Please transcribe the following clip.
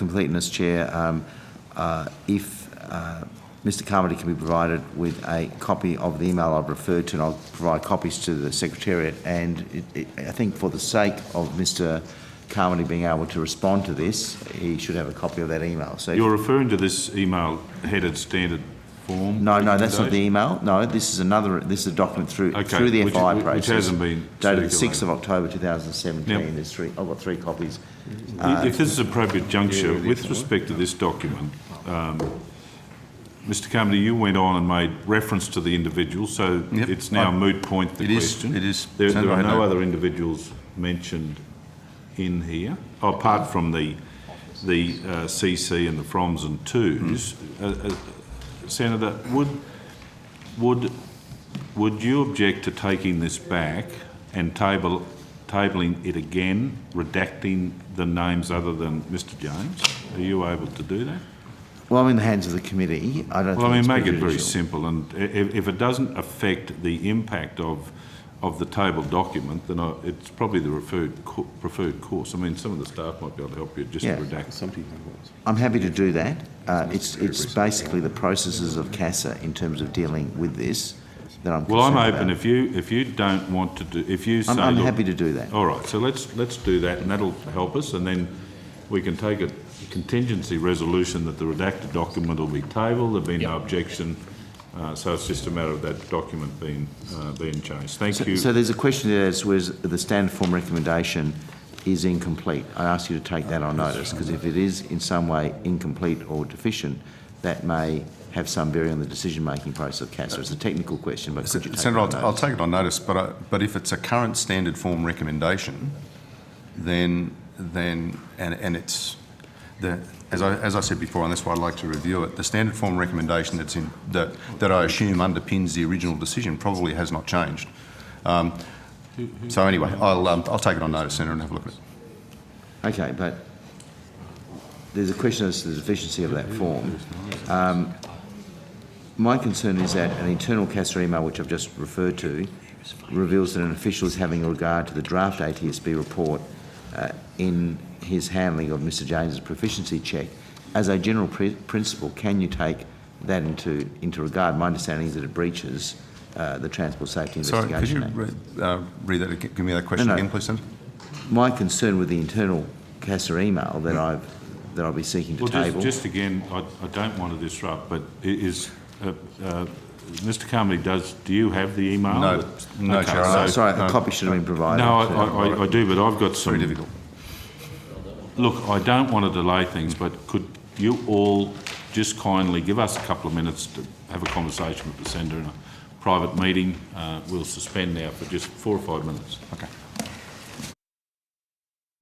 completeness, Chair, if Mr. Carmody can be provided with a copy of the email I've referred to, and I'll provide copies to the Secretariat, and I think for the sake of Mr. Carmody being able to respond to this, he should have a copy of that email. So you're referring to this email headed standard form? No, that's not the email. No, this is another. This is a document through the FI process, which hasn't been dated 6th of October 2017. Yep. There's three. I've got 3 copies. If this is appropriate juncture, with respect to this document, Mr. Carmody, you went on and made reference to the individual, so it's now a moot point. The question. It is. There are no other individuals mentioned in here, apart from the CC and the froms and twos. Senator, would you object to taking this back and tabling it again, redacting the names other than Mr. James? Are you able to do that? Well, I'm in the hands of the committee. I don't. Well, I mean, make it very simple, and if it doesn't affect the impact of the tabled document, then it's probably the preferred course. I mean, some of the staff might be able to help you just to redact. I'm happy to do that. It's basically the processes of CASA in terms of dealing with this that I'm. Well, I'm open. If you don't want to do, if you say, I'm happy to do that. All right. So let's do that, and that'll help us, and then we can take a contingency resolution that the redacted document will be tabled. There'll be no objection. So it's just a matter of that document being changed. Thank you. So there's a question there as to the standard form recommendation is incomplete. I ask you to take that on notice, because if it is in some way incomplete or deficient, that may have some bearing on the decision-making process of CASA. It's a technical question, but could you take Senator, it on notice? I'll take it on notice, but if it's a current standard form recommendation, then it's as I said before, and that's why I'd like to review it, the standard form recommendation that I assume underpins the original decision probably has not changed. So anyway, I'll take it on notice, Senator, and have a look at it. Okay, but there's a question as to the deficiency of that form. My concern is that an internal CASA email, which I've just referred to, reveals that an official is having regard to the draft ATSB report in his handling of Mr. James's proficiency check. As a general principle, can you take that into regard? My understanding is that it breaches the Transport Safety Investigation Act. Sorry, could you read that? Give me that question again, please, Senator. My concern with the internal CASA email that I'll be seeking to table. Just again, I don't want to disrupt, but is Mr. Carmody, do you have the email? No, okay, Chair. Sorry, a copy should have been provided. No, I do, but I've got some. Very difficult. Look, I don't want to delay things, but could you all just kindly give us a couple of minutes to have a conversation with the Senator in a private meeting? We'll suspend now for just 4 or 5 minutes. Okay.